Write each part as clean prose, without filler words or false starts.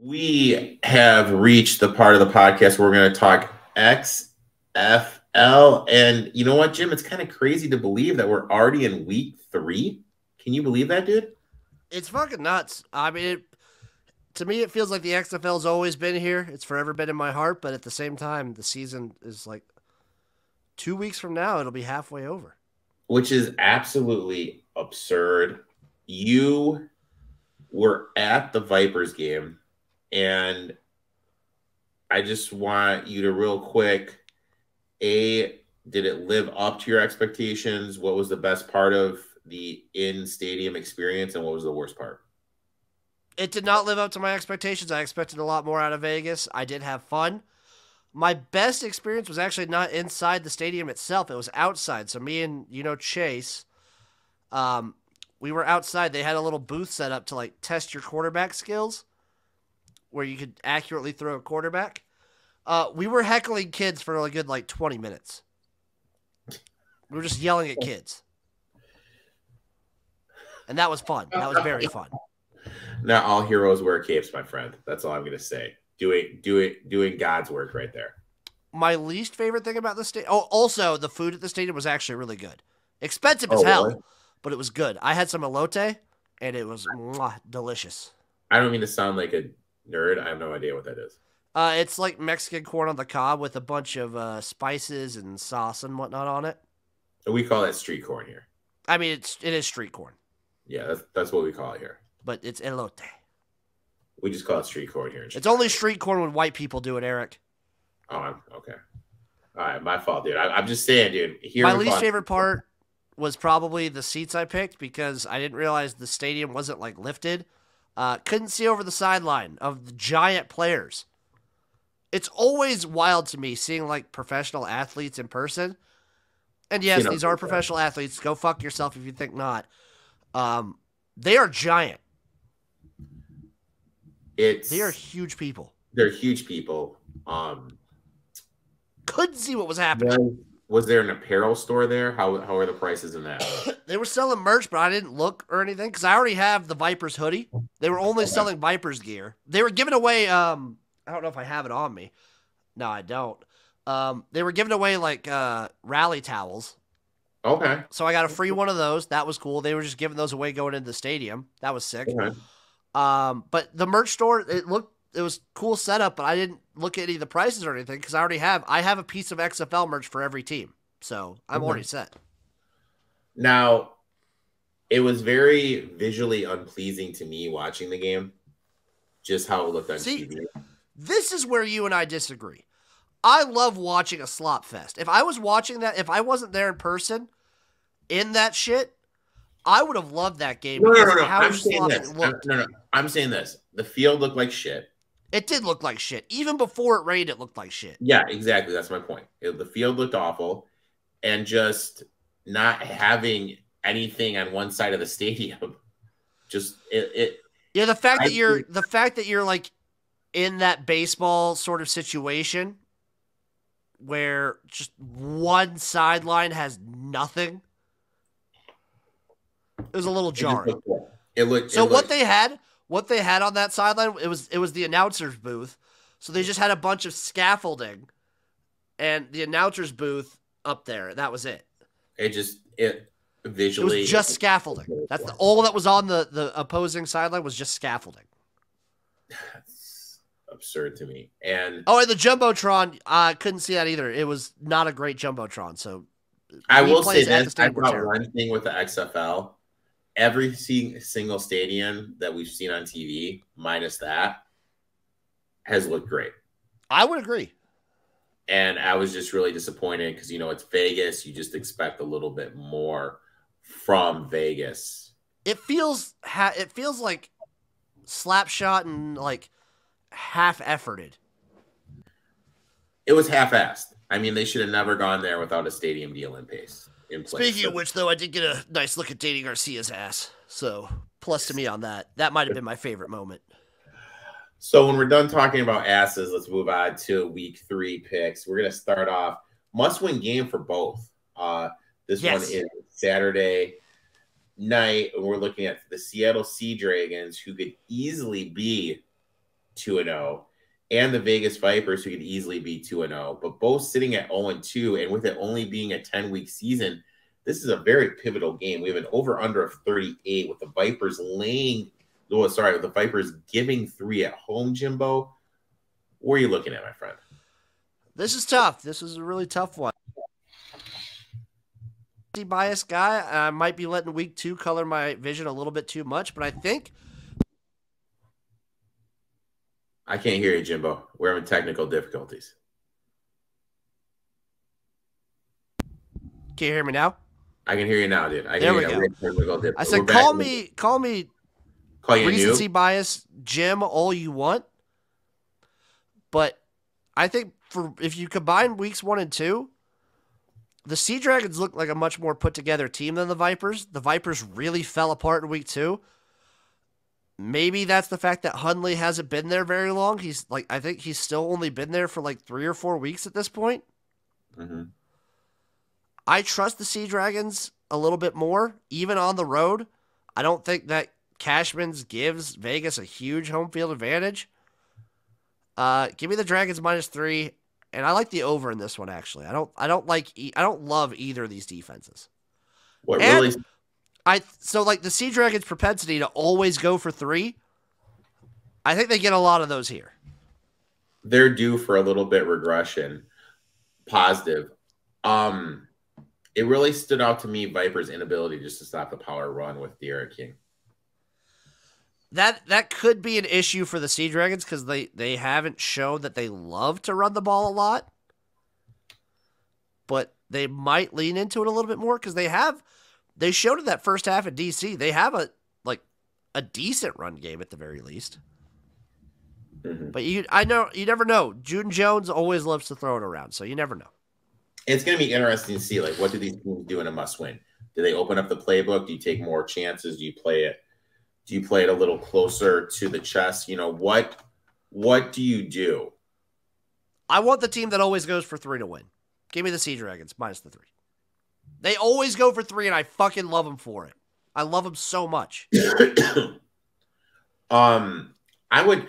We have reached the part of the podcast where we're going to talk XFL. And you know what, Jim? It's kind of crazy to believe that we're already in week 3. Can you believe that, dude? It's fucking nuts. I mean, to me, it feels like the XFL's always been here. It's forever been in my heart. But at the same time, the season is like 2 weeks from now, it'll be halfway over. Which is absolutely absurd. You were at the Vipers game. And I just want you to real quick, did it live up to your expectations? What was the best part of the in-stadium experience, and what was the worst part? It did not live up to my expectations. I expected a lot more out of Vegas. I did have fun. My best experience was actually not inside the stadium itself. It was outside. So me and, Chase, we were outside. They had a little booth set up to, test your quarterback skills, where you could accurately throw a quarterback. We were heckling kids for a good 20 minutes. We were just yelling at kids. And that was fun. That was very fun. Not all heroes wear capes, my friend. That's all I'm going to say. Doing God's work right there. My least favorite thing about the stadium. Oh, also, the food at the stadium was actually really good. Expensive as hell, really? But it was good. I had some elote, and it was delicious. I don't mean to sound like a nerd. I have no idea what that is. It's like Mexican corn on the cob with a bunch of spices and sauce and whatnot on it. We call that street corn here. I mean, it is street corn. Yeah, that's what we call it here. But it's elote. We just call it street corn here. It's only street corn when white people do it, Eric. Oh, okay. All right, my fault, dude. I'm just saying, dude. My least favorite part was probably the seats I picked because I didn't realize the stadium wasn't lifted. Couldn't see over the sideline of the giant players. It's always wild to me seeing professional athletes in person. And yes, these are professional athletes. Go fuck yourself if you think not. They are giant. They are huge people. They're huge people. Couldn't see what was happening. Was there an apparel store there? How are the prices in that? They were selling merch, but I didn't look or anything because I already have the Vipers hoodie. They were only selling Vipers gear. They were giving away. I don't know if I have it on me. No, I don't. They were giving away rally towels. Okay. So I got a free one of those. That was cool. They were just giving those away going into the stadium. That was sick. Okay. But the merch store, it was cool setup, but I didn't look at any of the prices or anything because I have a piece of XFL merch for every team. So I'm already set. Now, it was very visually unpleasing to me watching the game, just how it looked on TV. This is where you and I disagree. I love watching a slop fest. If I was watching that, if I wasn't there in person in that shit, I would have loved that game. No. I'm saying this. No. I'm saying this. The field looked like shit. It did look like shit. Even before it rained, it looked like shit. Yeah, exactly. That's my point. The field looked awful, and just not having anything on one side of the stadium, just it. Yeah, the fact that you're in that baseball sort of situation where just one sideline has nothing. It was a little jarring. What they had on that sideline, it was the announcer's booth. So they just had a bunch of scaffolding and the announcer's booth up there. That was it. It visually. It was just scaffolding. That's all that was on the opposing sideline was just scaffolding. That's absurd to me. And the Jumbotron, I couldn't see that either. It was not a great Jumbotron. So I will say this: I brought one thing with the XFL. Every single stadium that we've seen on TV, minus that, has looked great. I would agree. And I was just really disappointed because, it's Vegas. You just expect a little bit more from Vegas. It feels like slapshot and half-efforted. It was half-assed. I mean, they should have never gone there without a stadium deal in place. Speaking of which, though, I did get a nice look at Danny Garcia's ass. So, plus to me on that. That might have been my favorite moment. So, when we're done talking about asses, let's move on to week 3 picks. We're going to start off must-win game for both. This one is Saturday night, and we're looking at the Seattle Sea Dragons, who could easily be 2-0, and the Vegas Vipers, who could easily be 2-0, but both sitting at 0-2, and with it only being a 10-week season, this is a very pivotal game. We have an over-under of 38 with the Vipers with the Vipers giving 3 at home, Jimbo. What are you looking at, my friend? This is tough. This is a really tough one. Biased guy. I might be letting week 2 color my vision a little bit too much, but I think. I can't hear you, Jimbo. We're having technical difficulties. Can you hear me now? I can hear you now, dude. There we go. I said, call me recency bias, Jim, all you want. But I think if you combine weeks 1 and 2, the Sea Dragons look like a much more put together team than the Vipers. The Vipers really fell apart in week 2. Maybe that's the fact that Hundley hasn't been there very long. I think he's still only been there for like 3 or 4 weeks at this point. Mm-hmm. I trust the Sea Dragons a little bit more, even on the road. I don't think that Cashman's gives Vegas a huge home field advantage. Give me the Dragons -3, and I like the over in this one. Actually, I don't love either of these defenses. So the Sea Dragons' propensity to always go for 3, I think they get a lot of those here. They're due for a little bit regression. Positive. It really stood out to me, Vipers' inability just to stop the power run with Erik King. That could be an issue for the Sea Dragons because they haven't shown that they love to run the ball a lot. But they might lean into it a little bit more because they showed in that first half at DC. They have a decent run game at the very least. Mm-hmm. But you never know. June Jones always loves to throw it around, so you never know. It's going to be interesting to see what do these teams do in a must-win? Do they open up the playbook? Do you take more chances? Do you play it? Do you play it a little closer to the chest? What do you do? I want the team that always goes for 3 to win. Give me the Sea Dragons -3. They always go for 3, and I fucking love them for it. I love them so much. I would.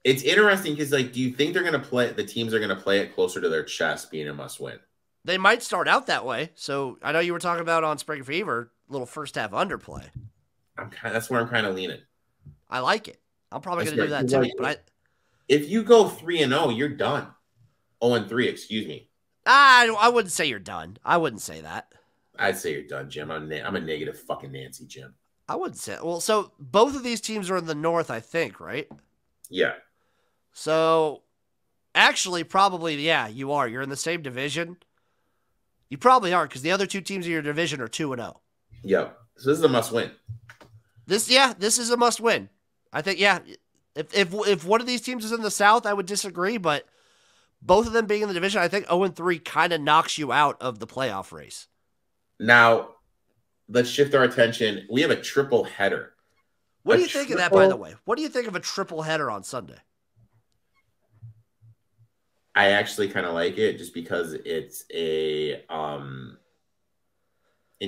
It's interesting because, do you think the teams are going to play it closer to their chest, being a must-win? They might start out that way. So I know you were talking about on Spring Fever, little first half underplay. That's where I'm kind of leaning. I like it. I'm probably going to do that too. But if you go 3-0, you're done. 0-3, excuse me. I wouldn't say you're done. I wouldn't say that. I'd say you're done, Jim. I'm a negative fucking Nancy, Jim. I wouldn't say. Well, so both of these teams are in the North, I think, right? Yeah. So, actually, probably, yeah, you are. You're in the same division. You probably are, because the other 2 teams in your division are 2-0. Yep. So this is a must-win. This is a must-win. I think, yeah, if one of these teams is in the South, I would disagree, but both of them being in the division, I think 0-3 kind of knocks you out of the playoff race. Now, let's shift our attention. We have a triple header. What do you think of that, by the way? What do you think of a triple header on Sunday? I actually kind of like it just because it's in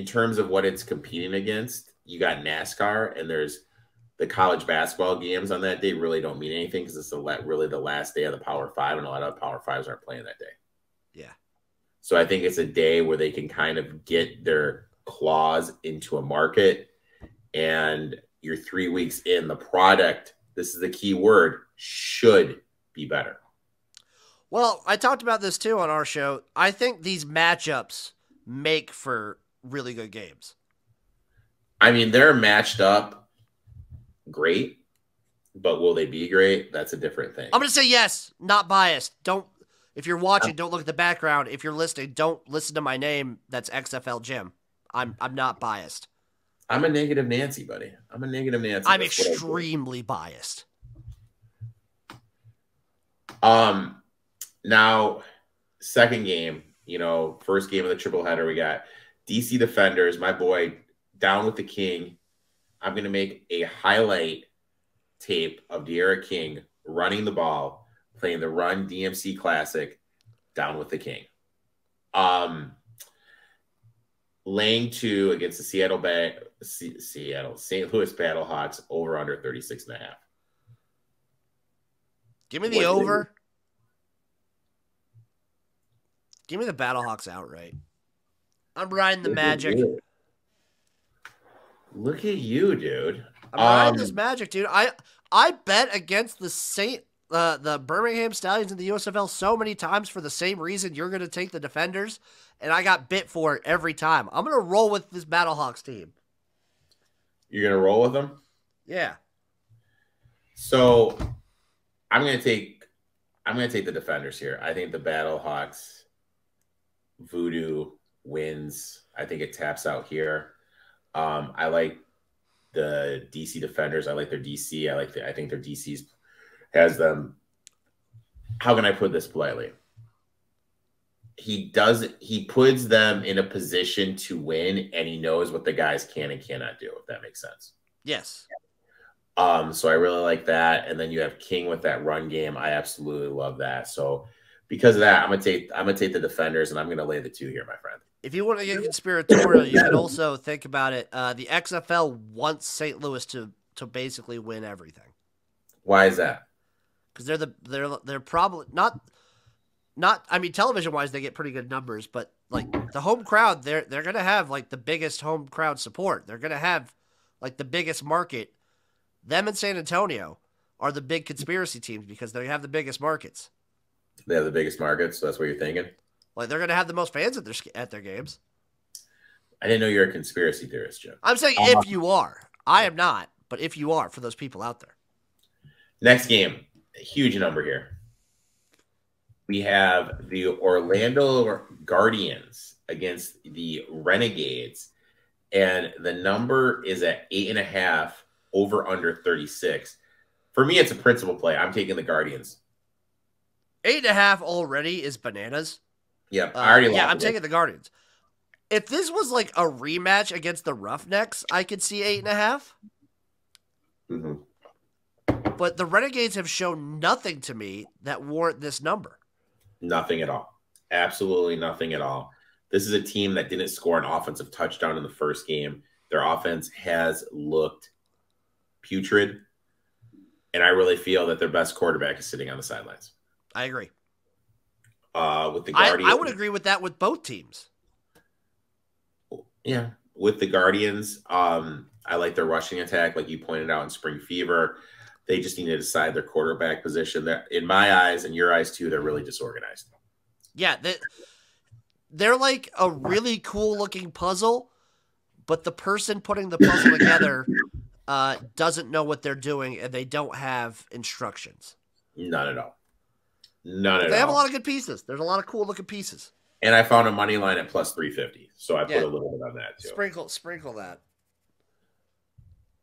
terms of what it's competing against, you got NASCAR and there's the college basketball games on that day really don't mean anything because it's really the last day of the Power 5 and a lot of the Power 5s aren't playing that day. Yeah. So I think it's a day where they can kind of get their claws into a market and you're 3 weeks in, the product, this is the key word, should be better. Well, I talked about this too on our show. I think these matchups make for really good games. I mean, they're matched up great, but will they be great? That's a different thing. I'm going to say yes, not biased. If you're watching, don't look at the background. If you're listening, don't listen to my name. That's XFL Jim. I'm not biased. I'm a negative Nancy, buddy. I'm a negative Nancy. I'm extremely biased. Now, second game, first game of the triple header, we got DC Defenders, my boy, down with the King. I'm going to make a highlight tape of Erik King running the ball, playing the Run DMC Classic, down with the King. Laying 2 against the St. Louis Battlehawks over under 36.5. Give me the over. Give me the Battlehawks outright. I'm riding the Magic. Look at you, dude. I'm riding this Magic, dude. I bet against the Birmingham Stallions in the USFL so many times for the same reason you're going to take the Defenders, and I got bit for it every time. I'm going to roll with this Battlehawks team. You're going to roll with them? Yeah. So I'm going to take the Defenders here. I think the Battlehawks voodoo wins. I think it taps out here. I like the DC Defenders. I like their DC. I think their DC's has them. How can I put this politely? He puts them in a position to win, and he knows what the guys can and cannot do, if that makes sense. Yes. So I really like that. And then you have King with that run game. I absolutely love that. So because of that, I'm gonna take the Defenders, and I'm gonna lay the 2 here, my friend. If you want to get conspiratorial, you can also think about it. The XFL wants St. Louis to basically win everything. Why is that? Because they're probably not. I mean, television wise, they get pretty good numbers, but like the home crowd, they're gonna have like the biggest home crowd support. They're gonna have like the biggest market. Them and San Antonio are the big conspiracy teams because they have the biggest markets. They have the biggest markets, so that's what you're thinking. Like they're gonna have the most fans at their games. I didn't know you're a conspiracy theorist, Jim. I'm saying if you are, I am not, but if you are, for those people out there. Next game, a huge number here. We have the Orlando Guardians against the Renegades, and the number is at 8.5, over under 36. For me, it's a principal play. I'm taking the Guardians. 8.5 already is bananas. Yeah, I already lost. Yeah, I'm taking the Guardians. If this was like a rematch against the Roughnecks, I could see 8.5. Mm-hmm. But the Renegades have shown nothing to me that warrant this number. Nothing at all. Absolutely nothing at all. This is a team that didn't score an offensive touchdown in the first game. Their offense has looked putrid, and I really feel that their best quarterback is sitting on the sidelines. I agree. With the Guardians, I would agree with that with both teams. Yeah, with the Guardians, I like their rushing attack, like you pointed out in Spring Fever. They just need to decide their quarterback position. That, in my eyes and your eyes too, they're really disorganized. Yeah, they're like a really cool looking puzzle, but the person putting the puzzle together doesn't know what they're doing, and they don't have instructions. None at all. None at all. They have a lot of good pieces. There's a lot of cool looking pieces. And I found a money line at plus 350, so I put a little bit on that too. Sprinkle that.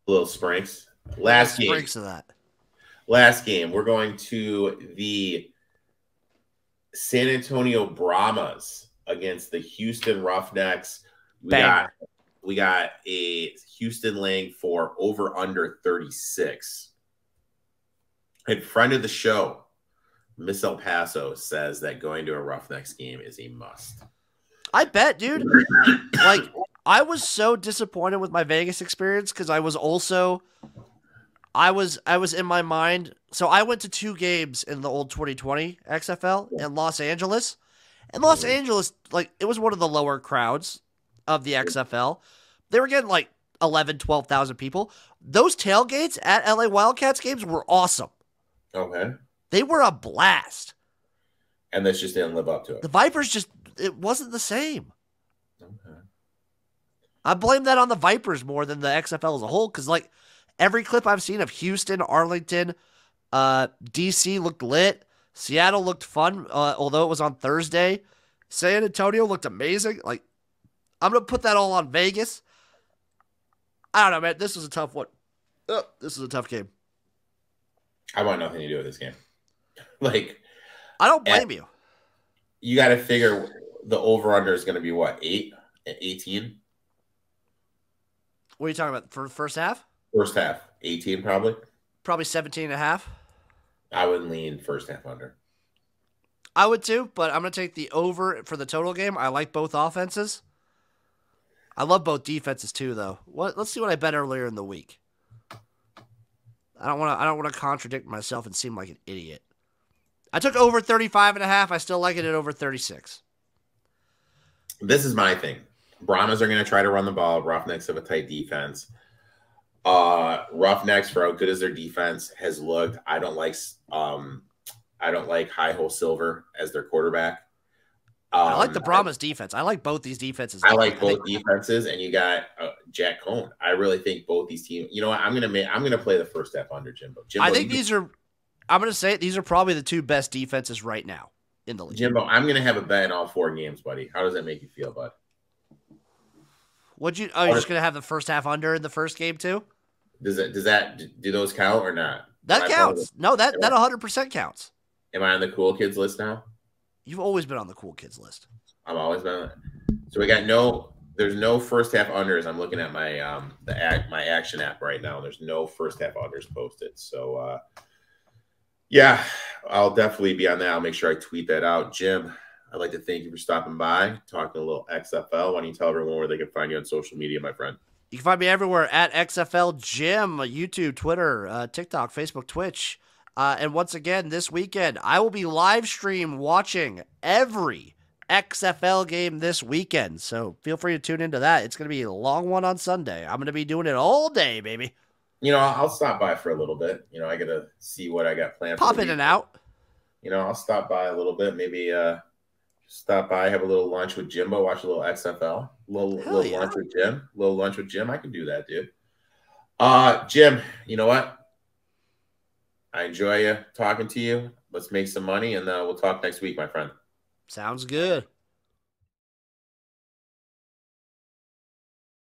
Little sprinks. Last game. Sprinks of that. Last game. We're going to the San Antonio Brahmas against the Houston Roughnecks. We got a Houston laying for over under 36. And friend of the show, Miss El Paso, says that going to a Roughnecks game is a must. I bet, dude. Like, I was so disappointed with my Vegas experience because I was in my mind. So I went to 2 games in the old 2020 XFL in Los Angeles. And Los Angeles, like, it was one of the lower crowds of the XFL. They were getting like 11, 12,000 people. Those tailgates at LA Wildcats games were awesome. Okay. They were a blast. And this just didn't live up to it. The Vipers it wasn't the same. Okay. I blame that on the Vipers more than the XFL as a whole because, like, every clip I've seen of Houston, Arlington, DC looked lit. Seattle looked fun, although it was on Thursday. San Antonio looked amazing. Like, I'm going to put that all on Vegas. I don't know, man. This was a tough one. This is a tough game. I want nothing to do with this game. Like, I don't blame you. You got to figure the over-under is going to be, what, 8 at 18? What are you talking about, for the first half? First half, 18 probably. Probably 17.5. I would lean first half under. I would too, but I'm going to take the over for the total game. I like both offenses. I love both defenses too, though. Let's see what I bet earlier in the week. I don't want to contradict myself and seem like an idiot. I took over 35.5. I still like it at over 36. This is my thing. Brahmas are going to try to run the ball. Roughnecks have a tight defense. Roughnecks, for how good as their defense has looked, I don't like High Hole Silver as their quarterback. I like the Brahmas defense. I like both these defenses. I like both defenses, and you got Jack Cohn. I really think both these teams. You know what? I'm gonna play the first half under Jimbo. I think these are. I'm gonna say it. These are probably the two best defenses right now in the league. Jimbo, I'm gonna have a bet in all 4 games, buddy. How does that make you feel, bud? You're just gonna have the first half under in the first game too? Do those count or not? That counts. No, that 100% counts. Am I on the cool kids list now? You've always been on the cool kids list. I've always been on it. So there's no first half unders. I'm looking at my my action app right now. There's no first half unders posted. So yeah, I'll definitely be on that. I'll make sure I tweet that out. Jim, I'd like to thank you for stopping by, talking a little XFL. Why don't you tell everyone where they can find you on social media, my friend? You can find me everywhere at XFL Jim, YouTube, Twitter, TikTok, Facebook, Twitch. And once again, this weekend, I will be live stream watching every XFL game this weekend. So feel free to tune into that. It's going to be a long one on Sunday. I'm going to be doing it all day, baby. I'll stop by for a little bit. I got to see what I got planned. Pop in and out. I'll stop by a little bit. Maybe stop by, have a little lunch with Jimbo, watch a little XFL, little lunch with Jim. Little lunch with Jim. I can do that, dude. Jim, you know what? I enjoy talking to you. Let's make some money, and we'll talk next week, my friend. Sounds good.